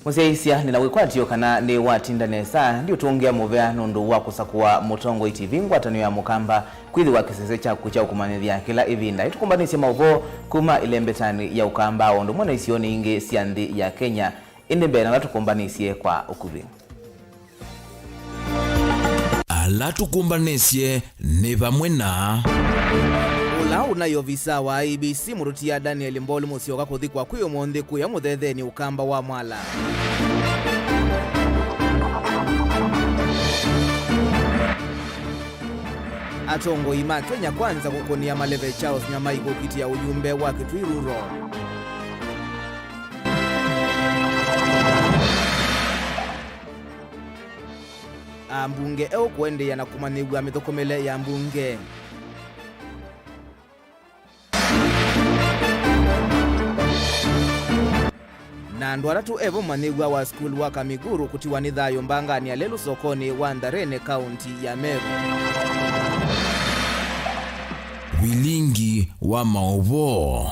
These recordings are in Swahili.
Museisia ninawikwatio kana ni watinda nesa ndio tuongea movea nundu wa kusakua mutongo TV ngwatanio ya mukamba kwithi wa kisese cha kucha ukumanithia kila ivinda itukumbanisye Mauvoo kuma ilembetani ya ukamba ondu mwana isioni ingi sianthi ya Kenya indi mbena latukumbanisye kwa ukuvi alatukumbanisye ni vamwe na ula unayo visa wa IBC murutia Daniel Mbolu musioka kuthikwa kwiyo monthi kuya muthetheni ukamba wa mwala atongo ima Kenya kwanza kukonia maleve Charles Nyamai kukitia ujumbe wa kitwiruro ambunge eo kuende ya nakumanigwa mithokomele ya mbunge na ndwaratu evo manigwa wa school wa Kamiguru kutiwa ni thayo mbangani ya lelu sokoni wa Ndarene kaunti ya Meru. Vilingi wa Mauvoo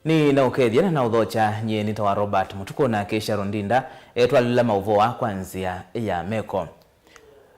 ni na ukethia na udhocha nye nitawa Robert Mutuku na Kesha Rondinda twalila Mauvoo kwanzia ya Meko.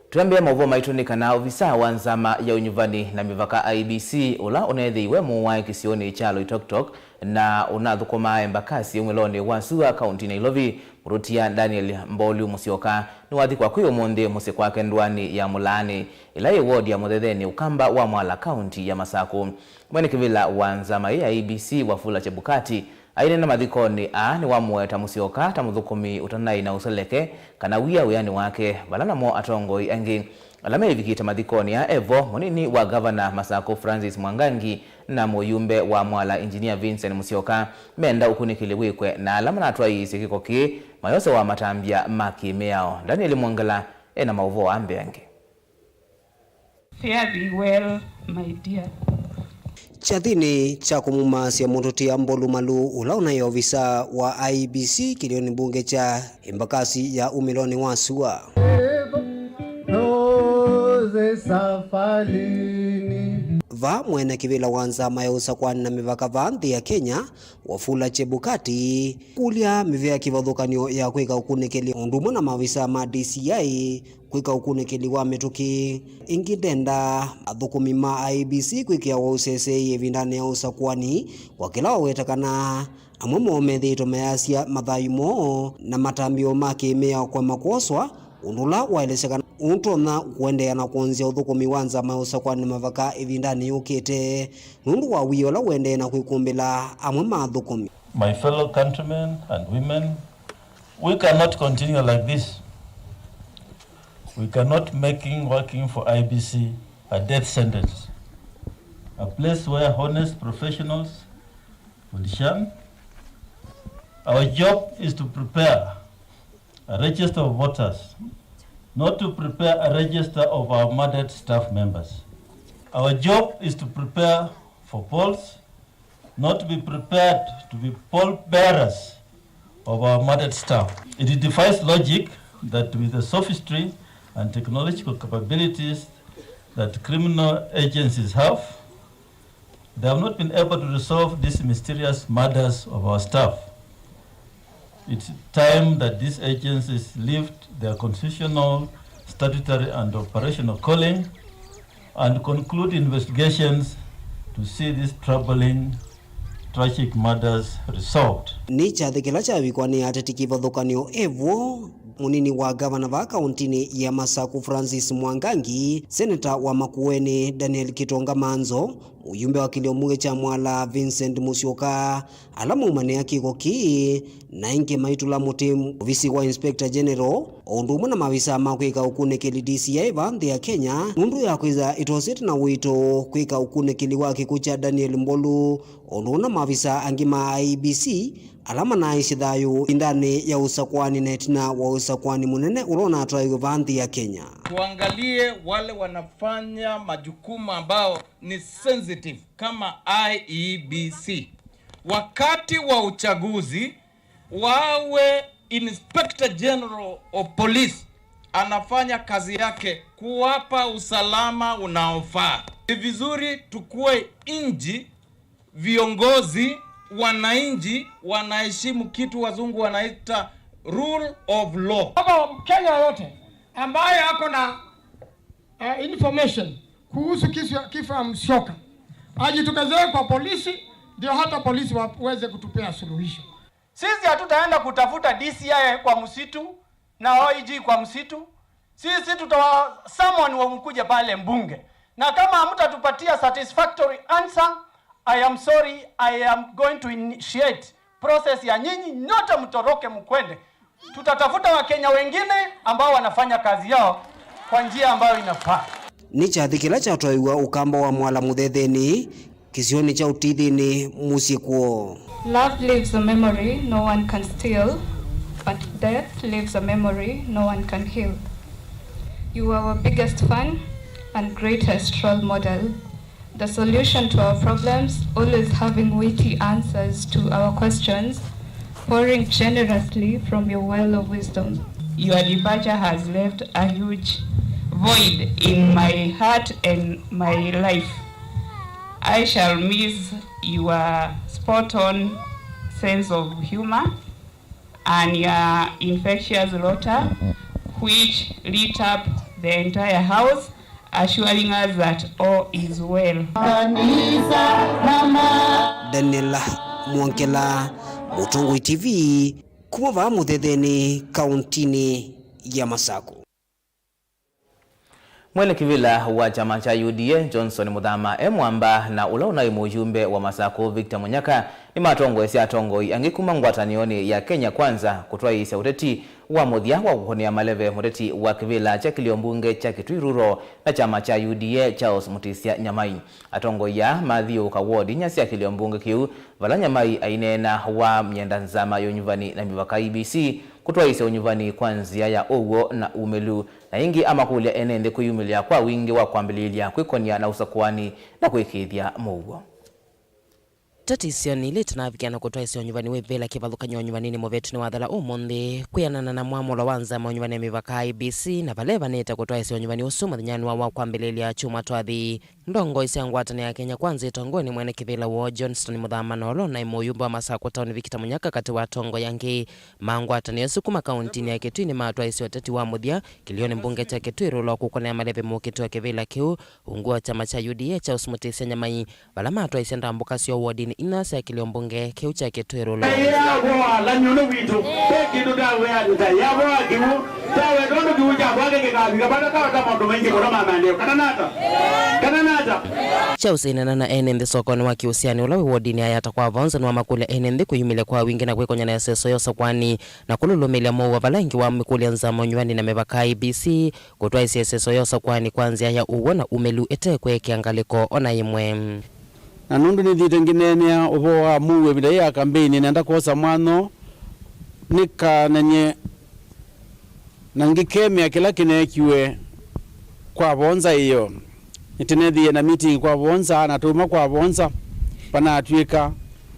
Tuambia Mauvoo maitunika na ofisa wa nzama ya unyuvani na mivaka IBC ula unethiwe muwai kisioni chalo Itoktok na unathukuma embakasi umweloni wa Sua kaunti Nairobi murutia Daniel Mbolu musioka ni wathikwa kwiyo monthi musi kwake ndwani ya Mulani ila ward ya muthetheni ukamba wa Mwala kaunti ya Masaku mwene kivila wa nzama ya IBC Wafula Chebukati aine na mathikoni ni wamweta musioka ta muthukumi utanai na useleke kana wia uyani wake balana mo atongoi angi alame ivikita mathikoni ya evo munini wa governor Masaku Francis Mwangangi na muyumbe wa Mwala engineer Vincent Musioka menda ukunikili wikwe na alama na twai sikikoki mayose wa matambia makimeao Daniel Mwangala na Mauvoo ambeange. Fare thee well my dear. Chathini cha kumumasia mututia Mbolu malu ula unayo ofisa wa IBC kilioni bunge cha embakasi ya umiloni wa Sua. Va mwene kivila wanza mayausa kwa na mivaka vanthi ya Kenya Wafula Chebukati kulia mivea kivadhukanio ya kwika ukunikeli undumu na mavisa ma DCI kwika ukunikeli wa mituki ingidenda athukumi ma IBC kwikia wa usese evindane ya usakwani wakila wawetakana amwe momethito measia mathayumo na matambio makimea kwa makwoswa undula waeleseka untona kuendea na kuanzia uthukumi wanza mausa kwa mavaka evindani yukite nundu wa wiola uendea na kuikumbila amwe mathukumi. My fellow countrymen and women, we cannot continue like this. We cannot working for IBC a death sentence, a place where honest professionals will shun. Our job is to prepare a register of voters, not to prepare a register of our murdered staff members. Our job is to prepare for polls, not to be prepared to be poll bearers of our murdered staff. It defies logic that with the sophistry and technological capabilities that criminal agencies have, they have not been able to resolve these mysterious murders of our staff. It's time that these agencies lift their constitutional, statutory and operational calling and conclude investigations to see these troubling, tragic murders resolved. Ni chathikila cha wikwani atetikivathukanio evo munini wa gavana va kauntini ya Masaku Francis Mwangangi, seneta wa Makueni Daniel Kitonga Manzo, muyumbe wa kiliomuge cha Mwala Vincent Musioka, alamu umane akiko ki na inke maitula mutimu ofisi wa Inspector General ondumu na mavisa makwika ukunekeli DCI vanthi ya Kenya nundu ya kwiza itositi na wito kwika ukunekeli wa kikucha Daniel Mbolu ondu na mavisa angima IBC alama na isithayo indani ya usakwani na itina wa usakwani munene urona atwayo vanthi ya Kenya. Tuangalie wale wanafanya majukumu ambao ni sensitive kama IEBC. Wakati wa uchaguzi wawe Inspector General of Police anafanya kazi yake kuwapa usalama unaofaa. Ni vizuri tukue inji viongozi wananchi wanaheshimu kitu wazungu wanaita rule of law. Hapa Kenya yote ambaye ako na information kuhusu kifo ya Musyoka ajitokezee kwa polisi, ndio hata polisi waweze kutupea suluhisho. Sisi hatutaenda kutafuta DCI kwa msitu na OIG kwa msitu. Sisi summon wamkuja pale mbunge. Na kama hamtatupatia satisfactory answer, I am sorry, I am going to initiate process ya nyinyi nyote mtoroke mkwende. Tutatafuta Wakenya wengine ambao wanafanya kazi yao kwa njia ambayo inafaa. Ni chathikila cha toiwa ukamba wa mwala muthetheni kisioni cha utithini musie kuo. Love leaves a memory no one can steal, but death leaves a memory no one can heal. You are our biggest fan and greatest role model. The solution to our problems, always having witty answers to our questions, pouring generously from your well of wisdom. Your departure has left a huge void in my heart and my life. I shall miss your spot-on sense of humor and your infectious laughter, which lit up the entire house, assuring us that all is well. Daniela Mwankela, Mutungu TV, kumava muthetheni kauntini ya Masaku. Mwele kivila wa chama cha UDA Johnson Muthama Mwamba na ula unaimu ujumbe wa Masaku Victor Munyaka ni matongo esi atongoi angikuma ngwatanioni ya Kenya Kwanza kutoa isi uteti wa muthia wa kukonia maleve muteti wa kivila cha kiliombunge cha Kitwiruro na chama cha UDA Charles Mutisia Nyamai. Atongoi ya Mathiu Kawodi nyasi ya kiliombunge kiu vala Nyamai ainena wa mnyendanzama yonyuvani na mivaka IBC kutoa isi unyuvani kwanzia ya Owo na Umelu na ingi ama kulia enende kuyumilia kwa wingi wa kwambililia kwikonia na usakuani na kwikithia Mauvoo. Tatisioni ile tunavikiana kutoa isi onyuvani webela kivalukanyo onyuvani ni movetu ni wadhala umonde kuyanana na mwamulo wanza maonyuvani ya mivaka IBC na valeva neta kutoa isi onyuvani usuma dhinyani wa kwambililia chuma tuadhi ndongo isi angwatani ya Kenya Kwanza itongoni mwene kivila wa Johnson Muthama nolo na imoyumba wa Masaku tauni Victor Munyaka kati wa tongo yangi mangwatani ya sukuma kauntini ya Kitui ni matua isi wateti wa muthia kilioni mbunge cha Kitwiruro kukona maleve mukitu wa kivila kiu ungua chama cha UDA Charles Mutisia Nyamai vala matua isi ndambuka sio wadini inasa ya kiliombunge kiu cha Kitwiruro. Chausi inanana enende sokoni wa kiusiani ulawe wadini ayata kwa vonza nwa makule enende kuyumile kwa wingi na kwekonya na yaseso yosa kwani na kululumile mowa valangi wa mikuli nzamo nywani na mevaka IBC kutuwa isi yaseso yosa kwani kwanzia ya Uwo na Umelu ete kwe kiangaliko ona imwe. Na nundu ni dhite nginenea upo wa muwe bila ya kambini nanda kosa mwano nika nenye nangikemea kila kinekiwe kwa vonza iyo nitenedhiye na meeting kwa vonza natuma kwa vonza panatwika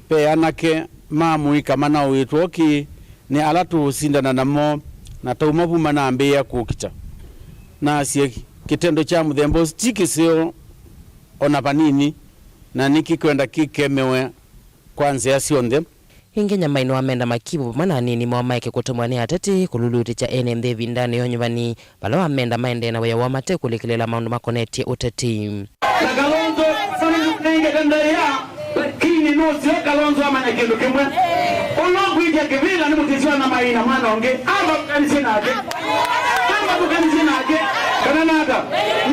peanake mamuika mana uitwoki ni alatu sindana namo natuma vuma na ambia kukicha na sie kitendo cha muthembo tikisio ona panini na niki kwenda kikemewe kwanza yasionde Hinge Nyamai no amenda makibu manani ni mwamaike kutomwani ateti kululuti cha NMD vindani yonyuvani pala amenda maende na waya wamate kulikilela maundu makoneti uteti. Kalonzo sana nenge dandaya kini no sio Kalonzo amanya kindu kimwe. Olongo ije kivila ni mutisiwa na maina mwanonge amba kanise nake. Amba kanise nake kana nada.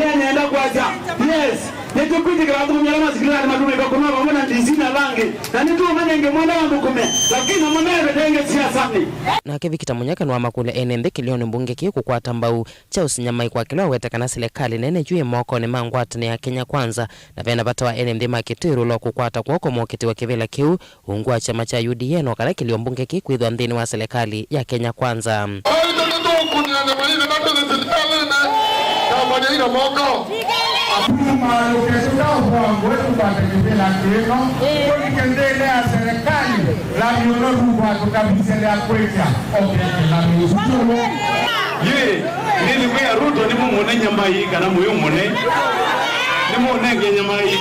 Yeye anaenda kwaza. Yes. Neto kwiti kalamu mnyalama sikila ni madume kwa kuna pamoja ndizina langi. Na nitu manenge mwana wangu kume. Lakini mwana betenge siasa ni. Na Victor Munyaka no amakule NMD kilioni mbunge kiyo kukwata mbau cha usinyamai kwa kilo wetakana serikali nene juu moko ni mangwatani ya Kenya Kwanza na vena bata wa NMD Makitwiruro kukwata kwoko mokiti wa kivila kiu ungua chama cha UDA no kala kilio mbunge kiyo kuidhwa ndini wa serikali ya Kenya Kwanza. Nilikwea Ruto ni mumone Nyamai kana muyo mune ni mune Nyamai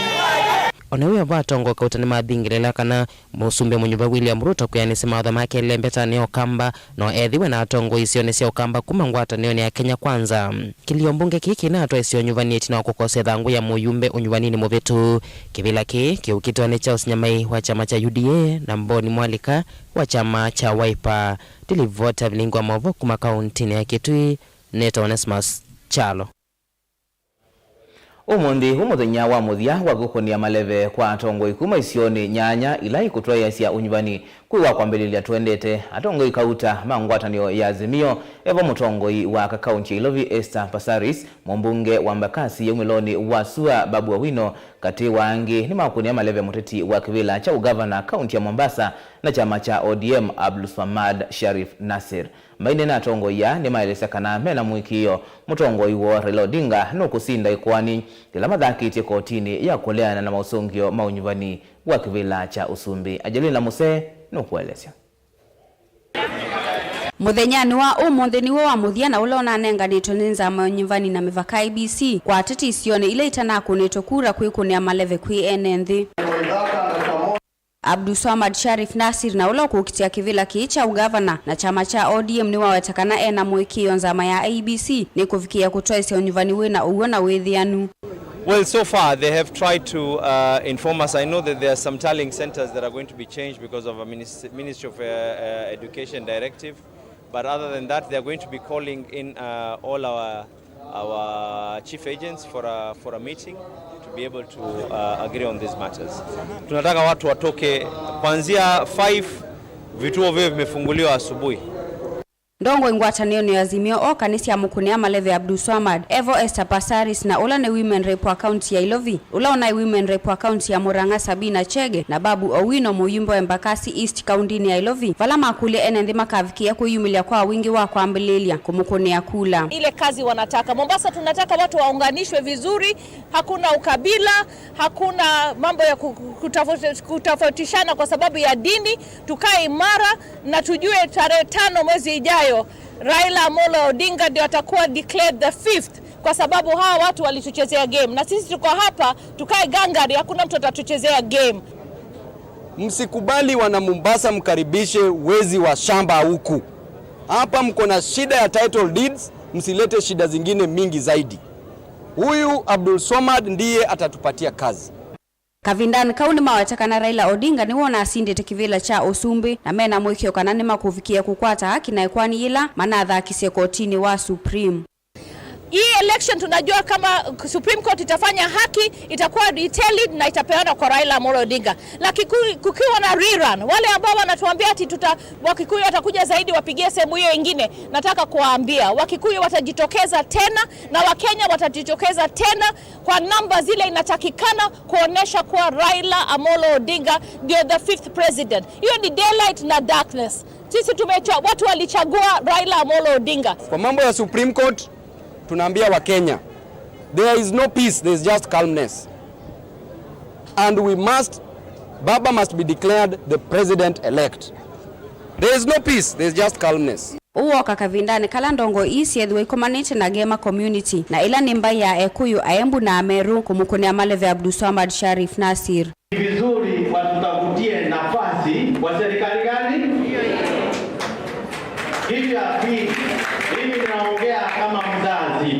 onewe vatongo kautani mathingilela kana musumbe munyumba William Ruto kuyanisi mautha make lembetani okamba no ethiwe na atongo isione cia okamba kuma ngwatanio ya Kenya Kwanza. Kilio mbunge kiki na atwa isio nyuvani tina okukose thangu ya muyumbe unyuvanini muvetu. Kivila ki kiukitwani cha Usinyamai wa chama cha UDA na Mboni Mwalika wa chama cha Wiper. Tilivota Vilingi wa Mauvoo kuma kauntini ya Kitui. Neto Onesmus Chalo. Umundi umuthenya wa muthia wa gukunia maleve kwa atongo ikuma isioni nyanya ila ikutwaya cia unyuvani kuiwa kwambirilia twendete atongo ikauta mangwatanio ya Azimio evo mutongoi wa kaunti Ilovi Esther Passaris mumbunge wa Mbakasi yumiloni wa Sua Babu Owino kati wangi ni makunia maleve muteti wa kivila cha ugavana kaunti ya Mombasa na chama cha ODM Abdulswamad Sharif Nasir. Maine na atongo ya ni maelesa kana mena mwikio mutongoi wa Raila Odinga nukusinda ikwani kila mathakiti kotini ya kuleana na mausungio maunyuvani wa kivila cha Usumbi. Ajelina Muse nukuelesya. Muthenyani wa umuthi niwo wa muthia na ulona nenganitwo ni nzama nyivani na mivaka IBC kwa ateti isione ile itanakunitwo kura kwikunia maleve kwi enenthi. Abdulswamad Sharif Nasir na ulo kukitia kivila kiicha ugavana na chama cha ODM ni wawetakana ena mwikio nzama ya IBC ni kufikia kutoa isio nyivani wina uwona withianu. Well, so far they have tried to inform us. I know that there are some tallying centers that are going to be changed because of a Ministry of Education directive. But other than that, they are going to be calling in all our chief agents for a meeting to be able to agree on these matters. Tunataka watu watoke kuanzia 5 vituo vile vimefunguliwa asubuhi. Ndongo ingwatanio ni Azimio o kanisi ya mukunia maleve Abdulswamad Evo Esther Passaris na ula ni women rep wa county ya Ilovi ula una women rep wa county ya Murang'a Sabina Chege na Babu Owino muyumbo ya Mbakasi East county ya Ilovi vala makule enenthi makavikia kuyumilia kwa wingi wa kwambililia kumukunia kula ile kazi wanataka. Mombasa tunataka watu waunganishwe vizuri, hakuna ukabila, hakuna mambo ya kutafautishana kwa sababu ya dini. Tukae imara na tujue tarehe 5 mwezi ijayo Raila Amolo Odinga ndio atakuwa declared the 5th kwa sababu hawa watu walituchezea game na sisi tuko hapa tukae gangari, hakuna mtu atatuchezea game. Msikubali wana Mombasa mkaribishe wezi wa shamba huku. Hapa mko na shida ya title deeds, msilete shida zingine mingi zaidi. Huyu Abdulswamad ndiye atatupatia kazi. Kavindani kauni mawatakana Raila Odinga ni wona asindite kivila cha Usumbi na mena mwikio kana ni makufikia kukwata haki na ikwani ila manatha akise kotini wa Supreme. Hii election tunajua kama Supreme Court itafanya haki, itakuwa detailed na itapeana kwa Raila Amolo Odinga. Lakini kukiwa na rerun, wale ambao wanatuambia ati Wakikuyu watakuja zaidi wapigie sehemu hiyo nyingine, nataka kuwaambia Wakikuyu watajitokeza tena na Wakenya watajitokeza tena kwa namba zile inatakikana kuonesha kwa Raila Amolo Odinga ndio the 5th president. Hiyo ni daylight na darkness. Sisi watu walichagua Raila Amolo Odinga. Kwa mambo ya Supreme Court tunaambia wa Kenya, there is no peace, there is just calmness. And Baba must be declared the president-elect. There is no peace, there is just calmness. Uwo kakavindani kala ndongo isi edhiwa ikomanite na Gema community na ila nimba ya Ekuyu Aembu na Ameru kumukunia maleve Abdulswamad Sharif Nasir. Vizuri watutafutie nafasi wa serikali gani? Hivi mimi naongea kama mzazi.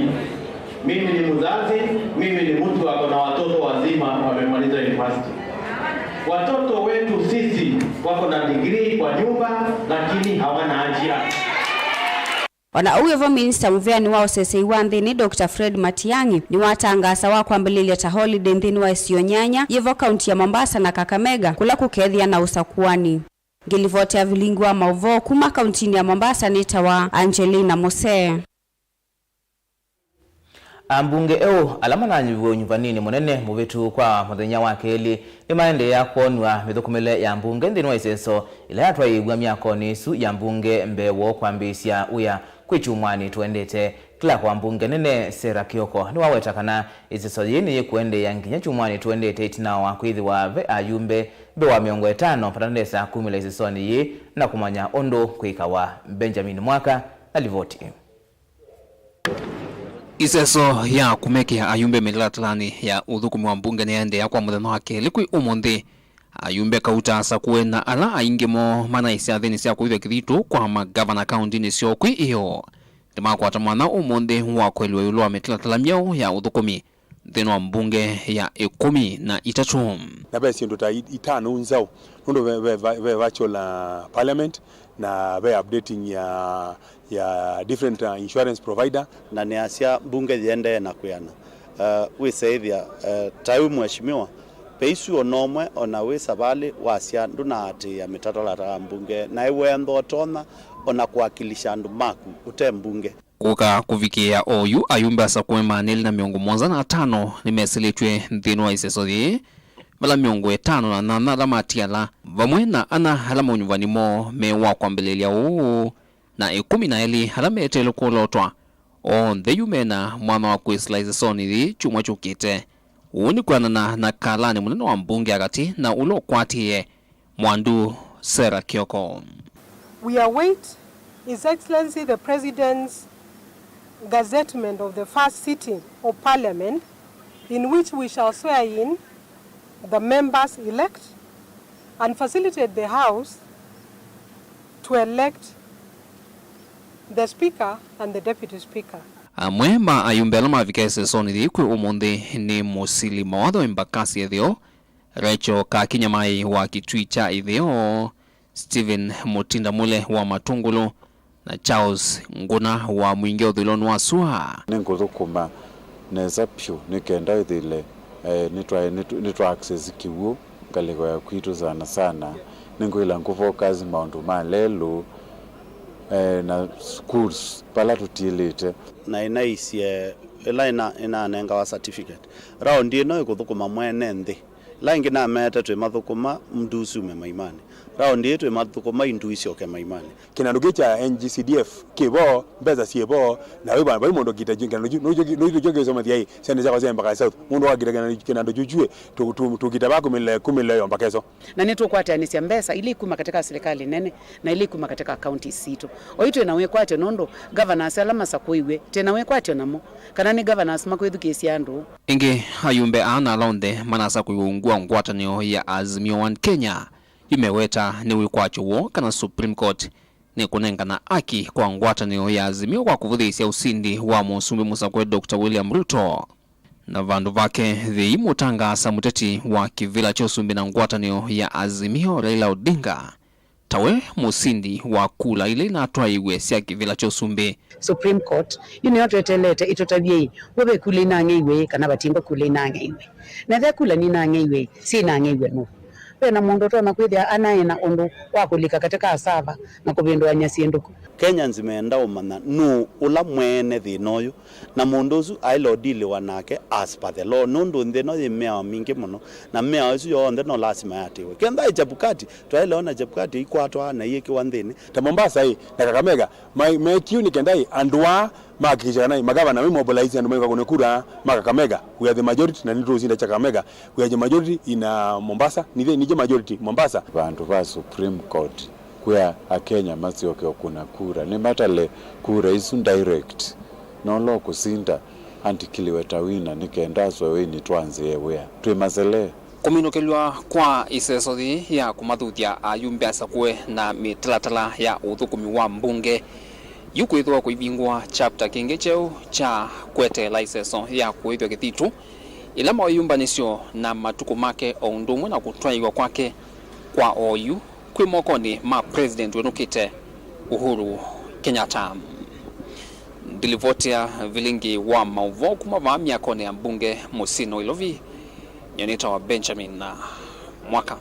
Mimi ni mzazi, mimi ni mtu ako na watoto wazima wamemaliza university. Watoto wetu sisi wako na degree kwa nyumba lakini hawana ajira. Ona uyevo minister mveani wao sese iwanthi ni Dr. Fred Matiang'i ni watangasa wa kwambililia ta holiday nthini wa Isionyanya yevo kaunti ya Mombasa na Kakamega kula kukethia na usakuani. Ngilivotea Vilingi wa Mauvoo kuma kauntini ya Mombasa nita wa Angelina Mose. Ambunge alama na nyuvanini munene muvitu kwa muthenya wa keli ni maende ya kuonwa mithukumile ya mbunge nthini wa iseso ila yatwa igwa miako nisu ya mbunge mbewo kwambisya uya kwichumwani tuendete kila kwa mbunge nene Sera Kioko ni wawetakana iseso yini yikuende ya nginya chumwani tuendete itina wa kwithi wa ayumbe bewa miongo 5 patandesa 10 la isesoni yi na kumanya ondo kwika wa Benjamin Mwaka na livoti. Iseso ya kumekea ayumbe mililatalani ya uthukumi wa mbunge niende ya kwa mutheno wake likwi umundi ayumbe kauta sakuwe na ala aingimo mana isiathini sia kuithwa kithitu kwa magavana county ni sio kwi iyo ndima kwa tamana umundi wa kweliwa yulu wa mililatalamiao ya uthukumi thino wa mbunge ya 13 na basi ndo ta itano unzao ndo ve virtual parliament na ve updating ya different insurance provider na ni asia bunge ziende na kuyana we saithia tayu mheshimiwa peisu onomwe ona we sabali wasia nduna ati ya mitatala ta mbunge na iwe ndo tona ona kuwakilisha ndu maku ute mbunge kuka kuvikia oyu ayumbe asakwe maneli na miongo 15 nimeselitwe nthino wa iseso thi vala miongo 5 na 8 la matiala vamwe na ana halama unyuvani mo mewa kwambelelia uu na 12 halama etelo kulotwa on the yumena mwana wa kwisla iseso thi chumwa chukite uni kwanana na kalani munene wa mbunge agati na ulo kwatie Mwandu Sera Kioko. We await His Excellency the President's gazettement of the first sitting of Parliament, in which we shall swear in the members elect and facilitate the House to elect the Speaker and the Deputy Speaker. Amwema ayumbe alama vikese soni thi kwi umundi ni musili mawatho imbakasi ethio Recho Kakinyamai wa Kitwicha ithio Steven Mutinda Mule wa Matungulu na Charles Nguna wa Mwingeo Dhiloni wa Sua. Ninguthukuma neza pyu nikenda ithile nitwa access kiwu ngaliko ya kwitu sana ninguila ngufocus maundu malelu na schools pala tutilite na inaisie ina nenga wa certificate round ino ikuthukuma mwene nthi langi na meta twe mathukuma mdusu me maimani round yetu mathukuma indu icio ke maimani kinandu gicha NGCDF kibo mbeza siebo na we bana mundo gita jinga no joge zo mathia sene za kwa mpaka south mundo wagira kinandu jujue tukita bako kumile mpaka hizo na neto kwata ni mbesa ili kuma katika serikali nene na ili kuma katika county sito oitwe na we kwate nondo governors alama sakuiwe tena we kwate namo kana ni governors makwethu kesi andu inge ayumbe ana londe manasa kuungua ngwatanio ya Azimio One Kenya imeweta ni wikwacho wo kana Supreme Court ni kunengana aki kwa ngwatanio ya Azimio kwa kuvudhisia usindi wa musumbi musakwe Dr. William Ruto na vandu vake thii mutangasa muteti wa kivila cha usumbi na ngwatanio ya Azimio Raila Odinga tawe musindi wa kula ile na twaiwe sia kivila cha usumbi Supreme Court yune yote telete itotabie webe kule nangeiwe kana batimba kule nangeiwe na the kula ni nangeiwe si nangeiwe no pena mundu to nakwithia anaena undu wa kulika katika asava na kubindwa nyasienduku Kenya nzimeenda umana nu ula mwene thinoyu na mundu uzu ailo dili wanake as per the law nundu ndino yimea mingi muno na mea uzu yonde no lazima yatiwe kenda ijabukati twaeleona jabukati ikwatwa na yiki wanthini ta Mombasa hii na Kakamega mekiu ni kendai andwa makijana magavana we mobilize and mweka kunekura Kakamega we are the majority na ndio zinda cha Kakamega we are the majority in Mombasa nije majority Mombasa bantu ba Supreme Court kwa Kenya masioke kuna kura ni matale kura isu direct no lo kusinda antikiliwe tawina nikendaswe we ni twanze we twemasele kuminukelwa kwa iseso thi ya kumathutia ayumbe asakwe na mitalatala ya uthukumi wa mbunge yukwithwa kuivingwa chapter kingi cheu cha kwete license ya kuithwa kithitu ila mayumba nisio na matuku make ondumwe na kutwaiwa kwake kwa oyu kwimokoni ma president wenukite Uhuru Kenyatta. Dilivotia Vilingi wa Mauvoo kumava miakone ya mbunge Musino Ilovi nyonita wa Benjamin na mwaka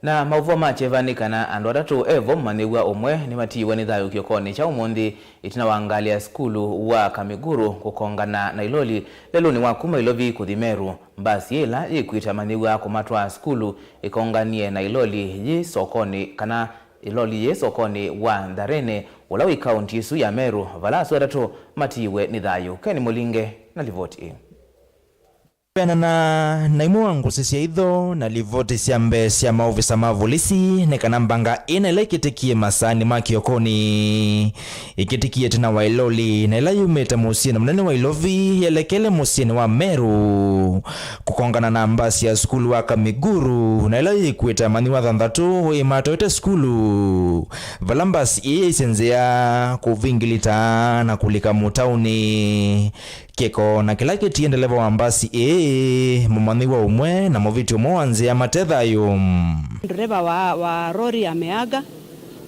na Mauvoo machevanikana andu atatu evo manigwa umwe ni matiwa ni thayu kiokoni cha umundi itina wangalia skulu wa Kamiguru kukongana na Iloli lelo ni wakuma Ilovi kuthimeru mbasi ila ikuita manigwa kumatwa skulu ikonganie na Iloli yi sokoni kana Iloli yi sokoni wa Ndarene ulawi kaunti isu ya Meru valasu atatu matiwe ni thayu Keni Mulinge na livoti Pena na naimu wangu sisi idho na livoti siambe siya mauvisa mavolisi nekanambanga ina ila ikitikie masani makiokoni ikitikie tena wailoli na ila yumeta musini mnene wailovi yelekele musini wa Meru kukongana na ambasi ya skulu waka Miguru na ila ikuita mani wa dhandatu imatoete skulu valambasi iye isenzea kuvingilita na kulika mutauni keko na kila kitiendelewa wambasi mumani wa umwe na moviti umwanzi ya matedhayo. Dereva wa lori ameaga,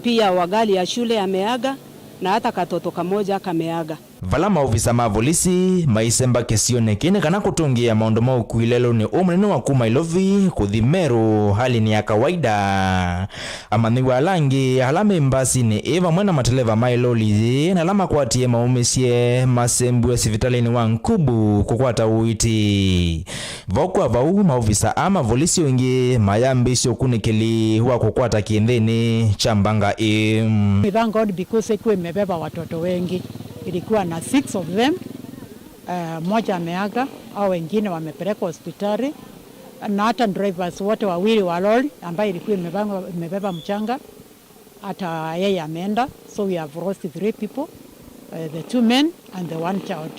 pia wagali ya shule ameaga na hata katoto kamoja kameaga. Vala maofisa mavolisi maisemba kesione kine kana kutungia maondo maukuilelo ni umnene wa Kumailovi kudhimeru hali ni ya kawaida. Amani wa langi halame mbasi ni eva mwena mateleva mailoli na lama kwa tie maumesie masembu ya sivitali ni wankubu kukwata uiti. Vokwa vau maofisa ama volisi wengi mayambi sio kunikili huwa kukwata kiendeni chambanga We thank God because ikuwa imebeba watoto wengi. Ilikuwa na 6 of them. Moja ameaga au wengine wamepelekwa hospitali na hata drivers wote wawili wa lori ambaye ilikuwa imebeba mchanga hata yeye ameenda. So we have lost 3 people, the 2 men and the 1 child.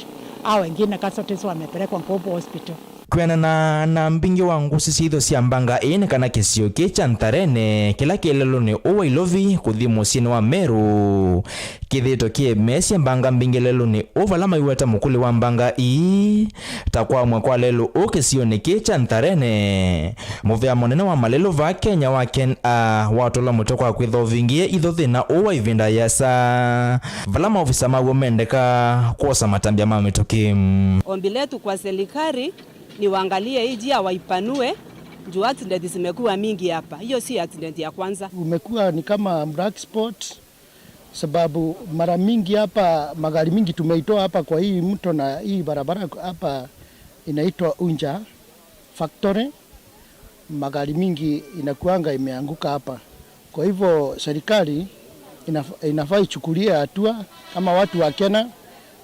Au wengine casualties wamepelekwa Mauvoo hospital. Kuena na mbingi wangu sisi idho siambanga ene kana kesio kecha ntarene kila kelelo ni uwa ilovi kudhimu sini wa Meru kithito kie mesi ambanga mbingi lelo ni uva lama iweta mukuli wa mbanga takwa mwakwa lelo kesio ni kecha ntarene muvea monene wa malelo va Kenya wa Ken watola mutokwa kwitho vingie idho thina uwa ivinda yasa valama ofisa mawe mendeka kuosa matambia mamitoki. Ombi letu kwa serikali ni waangalie hii njia waipanue juu accident zimekuwa mingi hapa. Hiyo si accident ya kwanza. Umekuwa ni kama black spot sababu mara mingi hapa magari mingi tumeitoa hapa kwa hii mto na hii barabara hapa inaitwa Unja Factory. Magari mingi inakuanga imeanguka hapa. Kwa hivyo serikali inafaa ichukulie hatua kama watu wa Kenya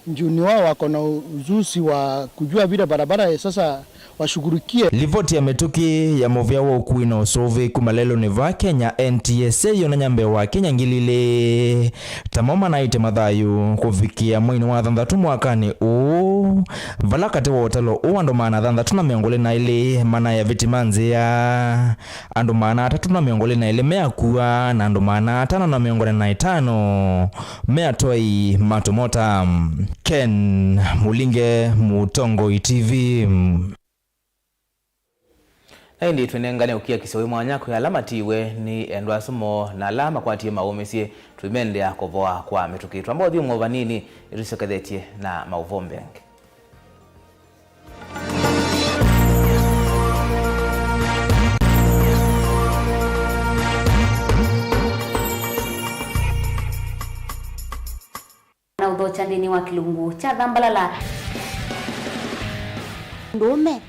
njuni wao wako na ujuzi wa kujua vile barabara sasa washughulikie. Livoti ya metuki ya movia wa ukuina usove kumalelo ni va Kenya NTSA yona nyambe wa Kenya ngilile tamoma na ite madhayu kufikia mwini wa dhandatu mwakani vala kati wa otalo ando maana dhandatu na miongole na ile mana ya vitimanzi ya ando maana atatu na miongole na ile mea kuwa na ando maana atano na miongole na itano mea toi matumota. Ken Mulinge, Mutongo TV. Ndi tunengane ukia kisewe mwanyako ya alama tiwe ni endwa sumo na alama kwa tiye maumesie tuimende ya kovoa kwa metukitu ambao diyo mwova nini iriso kadetie na Mauvoo mbengi. Na udhocha ndini wa kilungu cha dhambalala ndume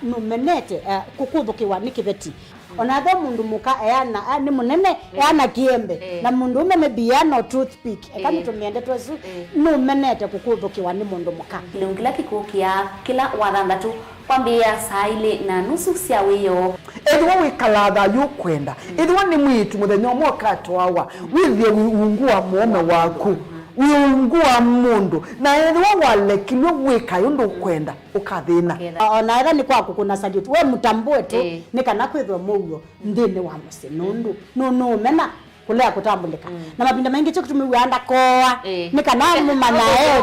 numenete kukudhukiwa nikiveti onatho mundu muka eana ni munene eana kiembe na mundu umeme biano toothpick kama tumiende twesu numenete kukudhukiwa ni mundu muka kila kikukia kila wathandatu kwambia saa ile na nusu cia wiyo edwa wikalatha yukwenda edwa ni mwitu muthenya mwoka twawa withie wiungua muome waku wiungua mundu na edwa walekilwe wika yundu kwenda ukathina ona era ni kwaku kuna salute we mutambue tu ni kana kwithwa muyo ndini wa musinundu no mena kulea kutambulika na mapinda mengi cyo kutumiwanda koa ni kana mumana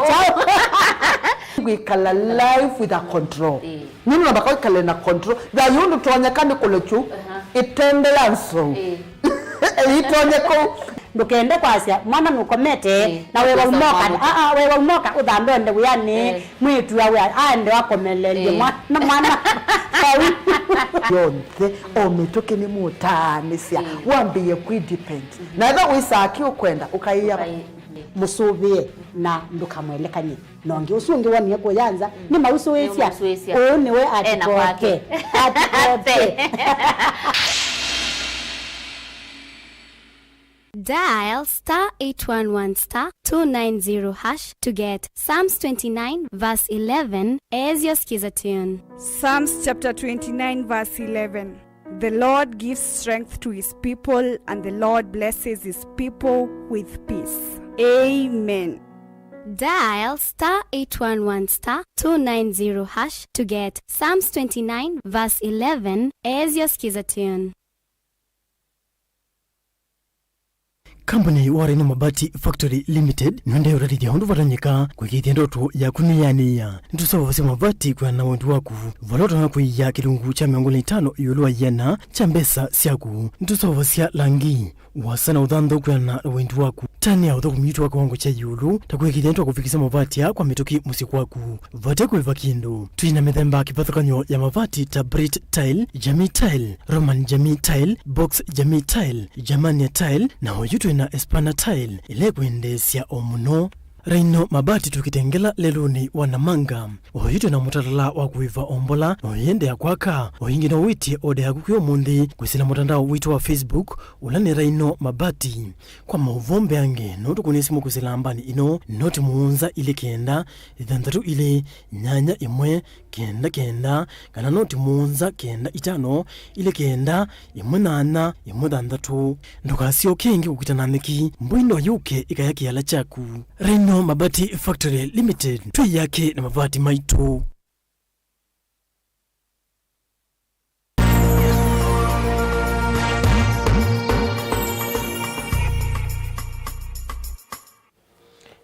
chao wikala life with a control nini nabaka wikala na control da yundu tuonyekane kulechu itendelanso itonyeko ndukende kwasia mwana nukomete na wewe umoka wewe umoka udhambe nde yani mwitu yawe ande wakomelelie mwana yonte ometoke ni mutanisia wambie kwidepend na ndo wisaki ukwenda ukaiya musuvie na ndukamwelekanye nongi usungi wani ko yanza ni mausuwesia ni we atikoke Dial *811*290# to get Psalms 29 verse 11 as your skiza tune. Psalms chapter 29 verse 11. The Lord gives strength to his people, and the Lord blesses his people with peace. Amen. Dial *811*290# to get Psalms 29 verse 11 as your skiza tune. Company Warren Mabati Factory Limited nende uradi ya hundu vatanyika kwa ndoto ya kuniyania nitusawa vase mabati kwa na wendu waku valoto na kuiya kilungu cha 5 yuluwa yana cha mbesa siaku nitusawa vasia langi wasana udhando kwa na wendu waku tani ya udhoku mitu wako wangu cha yulu takuwa kitendo kufikisa mabati ya kwa mitoki musiku waku vate kwa vakindo tuina methemba kipathakanyo ya mabati ta Brit Tile, Jamii Tile, Roman Jamii Tile, Box Jamii Tile, Jamania Tile na hojutu na Espana Tile ile kuendesya omuno Reino mabati tukitengela leluni wanamanga ohitu na mutatala wa kuiva ombola oyende ya kwaka ohingi no witi ode ya kukiyo mundi kusila mutandao witu wa Facebook ulani Reino mabati kwa mauvombe ange notu kunisimu kusila ambani ino noti muunza ile kenda idhantatu ile nyanya imwe kenda kana noti muunza kenda itano ile kenda imwe nana imwe dhandatu ndokasio kengi kukitananiki mbwindo yuke ikayaki yala chaku Reino Mabati Factory Limited tui yake na mabati maitu.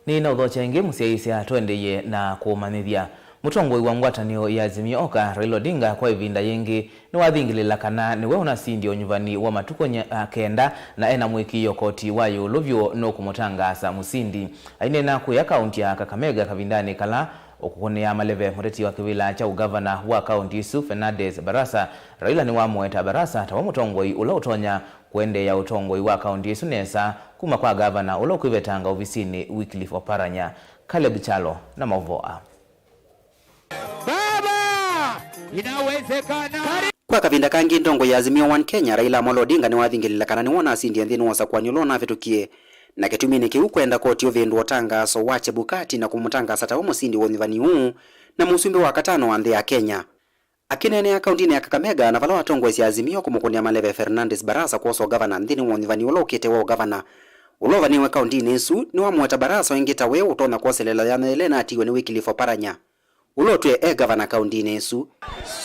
Ni na udhocha inge musiaisia tuendeye na kumanithia mutongoi wa ngwatanio ya Azimio Oka Raila Odinga kwa ivinda yengi ni wathingilila kana ni we unasindi onyuvani wa matuko kenda na ena mwikio koti wa yulovyo no kumutangasa musindi aine na kuya kaunti ya Kakamega kavindani kala okukonea maleve mureti wa kivila cha ugavana wa kaunti isu Fernandez Barasa Raila ni wamweta Barasa tawa mutongoi ula utonya kuende ya utongoi wa kaunti isu nesa kuma kwa gavana ula kuivetanga ofisini Wycliffe Oparanya. Caleb Chalo na Mauvoo. Inawezekana. Kwa kavinda kangi ndongo ya Azimio One Kenya Raila Amolo Odinga ni wathingilila kana ni wona asindi nthini wosa kwa nyulo vitukie na kitumini kiu kwenda koti ovendu otanga so wache bukati na kumutangasa tawo musindi wonivani huu na musumbi wa katano wa ya Kenya akinene akaunti ya Kakamega na vala watongo ya Azimio kumukonia maleve Fernandez Barasa kuoso gavana nthini wonivani ulokete wa gavana ulovani wa kaunti nesu ni wamweta Barasa wengeta we utona kuoselela ya Elena atiwe ni Wycliffe Oparanya ulotwe gavana kaunti nesu.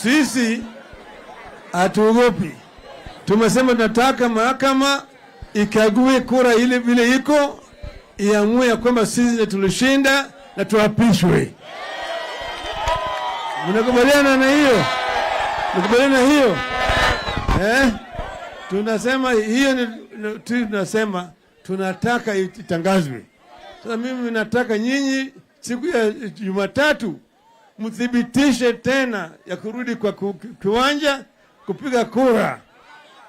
Sisi hatuogopi. Tumesema tunataka mahakama ikague kura ile vile iko iamue kwamba sisi tulishinda na tuapishwe. Mnakubaliana na hiyo? Mnakubaliana na hiyo? Tunasema hiyo ni tunasema tunataka itangazwe. Sasa mimi nataka nyinyi siku ya Jumatatu mthibitishe tena ya kurudi kwa kiwanja kupiga kura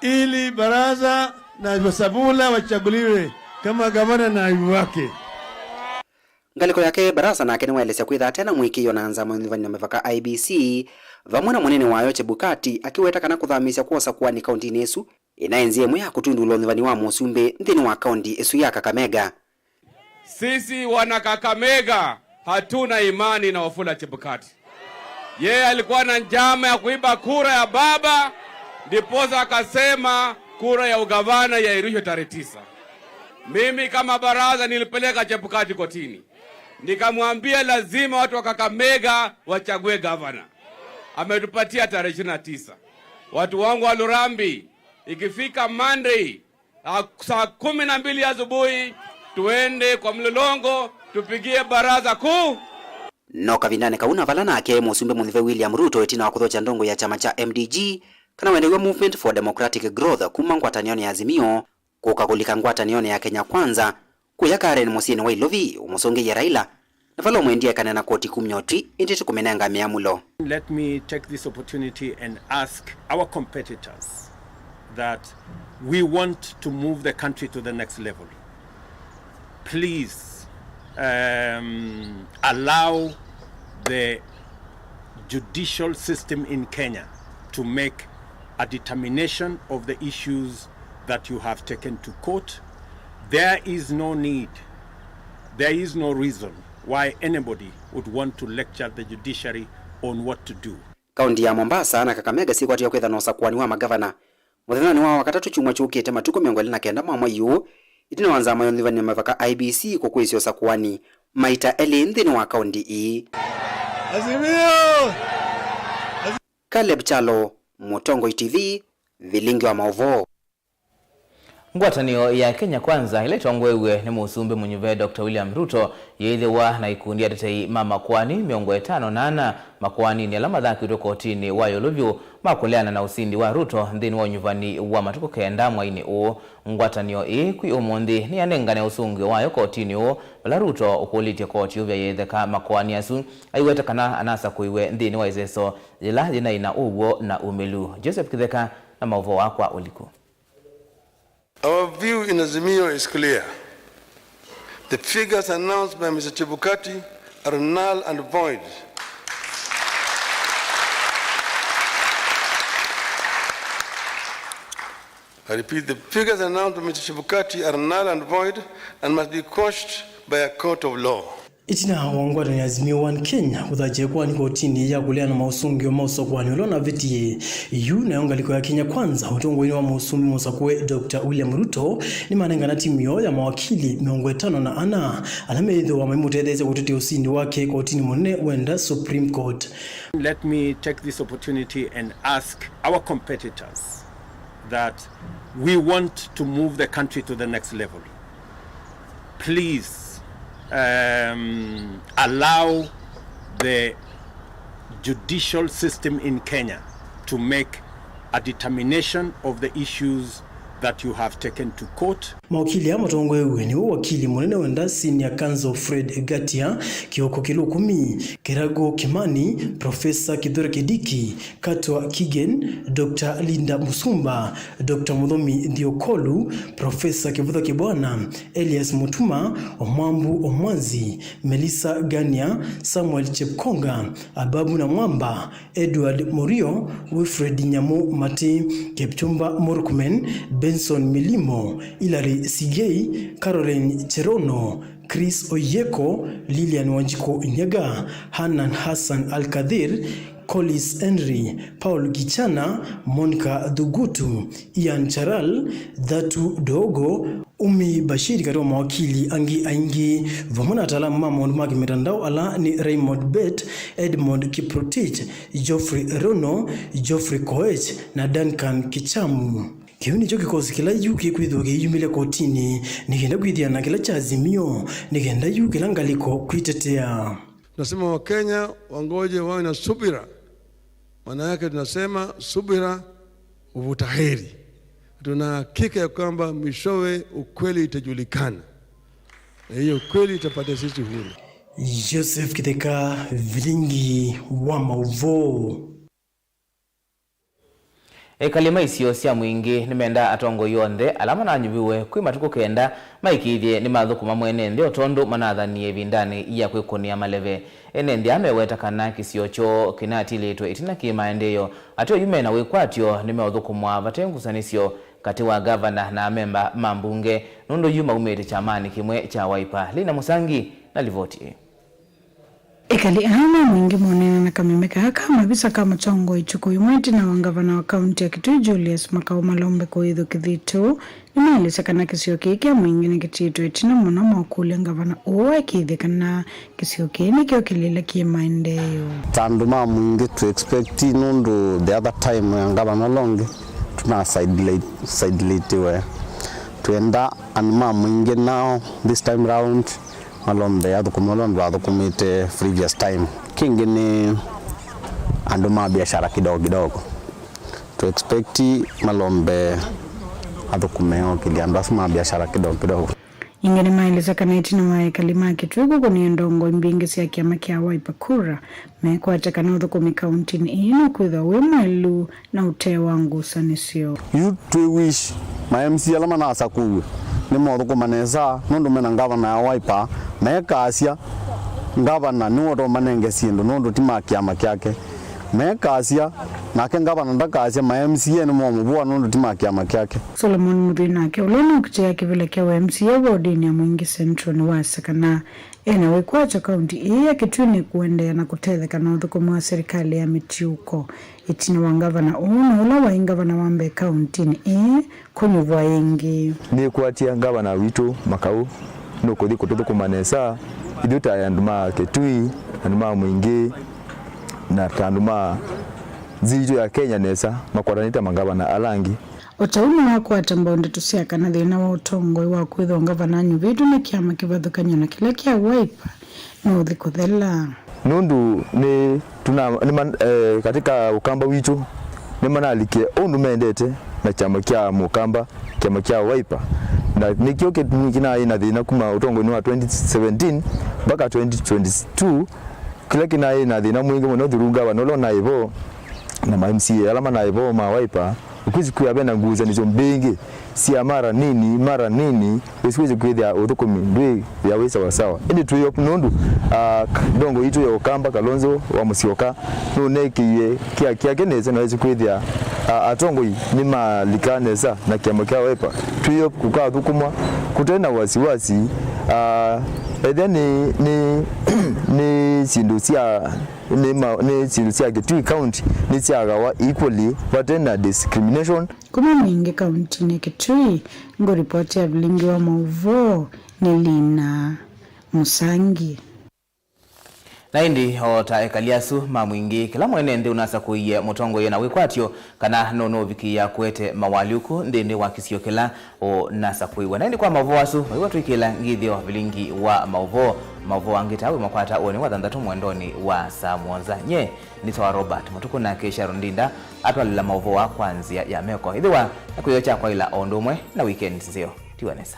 ili Baraza na Wasabula wachaguliwe kama gavana na naibu wake. Ngaliko yake Barasa na kene waelesya kwitha tena mwikio na anza mwithani na mevaka IBC vamwe na munene wayo Chebukati akiweta kana kuthamisya kuosa kuwa ni kaunti nesu inaenzie mwe ya kutundu ulonthani wa musumbi nthini wa kaunti esu ya Kakamega. Sisi wana Kakamega hatuna imani na Wafula Chebukati. Yeye alikuwa na njama ya kuiba kura ya baba, ndiposa akasema kura ya ugavana ya irishwe tarehe 9. Mimi kama baraza nilipeleka Chebukati kotini. Nikamwambia lazima watu wa Kakamega wachague gavana. Ametupatia tarehe 29. Watu wangu wa Lurambi, ikifika Monday saa 12 asubuhi tuende kwa mlolongo tupigie baraza kuu. No kavindane kauna vala nake musumbe munive William Ruto etina wa kuthocha ndongo ya chama cha MDG kana wendewe Movement for Democratic Growth kuma ngwatanione ya Azimio kukakulika ngwatanione ya Kenya Kwanza kuya Karen musini wa Ilovi umusonge ya Raila na vala umwendia kana na koti kumnyoti indi tukumenanga miamulo. Let me take this opportunity and ask our competitors that we want to move the country to the next level. Please allow the judicial system in Kenya to make a determination of the issues that you have taken to court. There is no need, there is no reason why anybody would want to lecture the judiciary on what to do. Kaunti ya Mombasa na Kakamega sikwati kwetha no sakwani wa magavana. Muthenya wa wakatatu chumwa chukite matuko 29 mwa yu itino wanza mayondiva ni mavaka IBC kokwisio sakwani maita elindi wa kaunti hii. Azimio. Caleb Chalo, Mutongo TV, Vilingi wa Mauvoo. Ngwatanio ya Kenya Kwanza iletongwewe ni musumbe munyuve Dr. William Ruto yeithiwa na ikundi atetei mama kwani miongo 5 na 4 makwani ni alama thaki kutoka kotini wa Yoluvyu makuleana na usindi wa Ruto ndini wa nyuvani wa matuko kenda mwaini u ngwatanio kwi umundi ni anengane usungi wayo kotini u bala Ruto ukulitie koti uvya yetheka makwani asu aiweta kana anasa kuiwe ndini wa izeso jila jina ina uwo na umelu. Joseph Kitheka na Mauvoo wakwa uliku. Our view in Azimio is clear. The figures announced by Mr. Chebukati are null and void. I repeat, the figures announced by Mr. Chebukati are null and void and must be quashed by a court of law. Itina wangwata ni Azimio One Kenya kuthaje kwa ni kotini ya kuleana mausungi wa mausokwani ulona vitie yu na yongaliko ya Kenya Kwanza utongo ino wa mausumbi musakwe Dr. William Ruto ni manenga na timu yo ya mawakili miongo 5 na 4 alamedho wa maimutetheze kutetea usindi wake kotini munene wenda Supreme Court. Let me take this opportunity and ask our competitors that we want to move the country to the next level. Please allow the judicial system in Kenya to make a determination of the issues that you have taken to court. Mawakili ama tongwewe ni wakili munene wenda Senior Counsel Fred Gatia, Kioko Kilokumi, Kirago Kimani, Professor Kidore Kidiki, Katwa Kigen, Dr. Linda Musumba, Dr. Mudhomi Ndiokolu, Professor Kivuta Kibwana, Elias Mutuma, Omwambu Omwanzi, Melissa Gania, Samuel Chepkonga, Ababu na Mwamba, Edward Morio, Wilfred Nyamu Mati, Kepchumba Murkomen, Benson Milimo, Hilary Sigei, Caroline Cherono, Chris Oyeko, Lilian Wanjiko Inyaga, Hanan Hassan Al-Kadir, Collis Henry, Paul Gichana, Monica Dugutu, Ian Charal, Dhatu Dogo, Umi Bashiri katika mawakili angi aingi vamona atala mama magi mitandao ala ni Raymond Bet, Edmond Kiprotich, Geoffrey Rono, Geoffrey Koech na Duncan Kichamu. Kiuni choki kosi kila yuki kuidhoge yumile kotini nikenda kuidhia na kila cha Azimio nikenda yuki kila ngaliko kuitetea. Tunasema wa Kenya wangoje wawe na subira. Maana yake tunasema subira uvuta heri. Tuna hakika ya kwamba mwishowe ukweli itajulikana. Na hiyo ukweli itapata sisi huru. Joseph Kitheka, Vilingi wa Mauvoo. Kalima isio cia mwingi nimenda atongo yonde alama na nyubiwe kwi matuko kenda maikithie ni mathukuma mwene ndio tondu manathanie vindani ya kwikonia maleve ene ndi ameweta kana kisio cho kinatiletwe itina kimaendeyo atyo yumena wikwatyo nimeuthukumwa vatengusanisio kati wa governor na memba mambunge nundu yuma umete chamani kimwe cha Wiper. Lina Musangi na livoti. Ikali ama mwingi mwanena na kamimeka haka mabisa kama chongo ichuko yumweti na wangavana wa kaunti ya Kitui Julius Makao Malombe kwa idho kithito nimeeleza kana kisio kiki mwingi ni kitito itina mwana mwakule ngavana uwa ikithikana kisio kini kio kilila kimaendeyo tanduma mwingi to expect nundu the other time ngavana longe tuna side we tuenda anuma mwingi now this time round Malombe adhukumolondu kumite previous time kingi ni anduma biashara kidogo to expect Malombe adhukumeo kiliandu asuma biashara kidogo ingene maeleza kana itina wae kalima kitugo kuni ndongo mbingi sia kiama kia Wiper kura mekwa takana udhukumi kaunti ni ino kuidha wemelu na ute wangu sanisio you to wish my MC alama na asakuwe ni modhukuma neza nundu mena ngavana ya Wiper meka asia ngavana ni wodo manenge sindu nundu tima kiama kyake mekasia nake ngavana ndakasia ma MCA ni Mauvoo nondo timakiama kyake Solomon Muthinake ulona kuchea kivile kia wa MCA wodini ya Mwingi Central ni wasakana ena wikwacha kaunti iya kitwini kuendea na kutetheka na uthukumu wa serikali ya MUTUKU itini wa ngavana una ula wa ingavana wambe kaunti ni kunyuvwa ingi ni kuatia ngavana witu makau nukuthi kututhukumanesa idhuta ya nduma Kitui nduma Mwingi na tanduma zijo ya Kenya nesa makwaranita mangavana alangi Otauni wako atambonde tusiaka na thina wa utongoi wa kwitho ngavana nyuvitu ni kiama kivathukanya na kila kia Wiper na uthikuthela nundu ni katika ukamba witu ni manalike undu mendete na chama kia mukamba kiama kia Wiper na nikio kina ina thina kuma utongoi wa 2017 mpaka 2022 kila kina ina thina mwingi muno thurunga wanolo na ivo na MCA alama na ivo ma Wiper ukuzi kuyabena nguza nizo mbingi si mara nini usiweze kwithia uthukumi ndwi ya wisa wasawa indi tuyo nundu dongo itu ya ukamba Kalonzo wa Musyoka nunekiye kia keneza na wezi kwithia atongo ni malikaneza na kiama kia Wiper tuyo kukaa thukuma kutena wasiwasi ni sindu sia ni sindu sia Kitui county ni sia gawa equally but na discrimination kuma Mwingi county ni Kitui ngo ripoti ya Vilingi wa Mauvoo ni Lina Musangi na indi ota ekaliasu Mwingi kila mwene ndi unasa kuiye mutongo yena wikwatyo kana nono viki ya kwete mawaliuku ndi wakisio kila o nasa kuiwe na indi kwa Mauvoo asu watu ikila ngithio Vilingi wa Mauvoo angitawe makwata oni wathandatu mwendoni wa saa mwanza nye nitwa Robert Mutuku na kesha rundinda atwalila Mauvoo kwanzia ya meko idhiwa na kuyocha kwa ila ondumwe na weekend zio tiwanesa.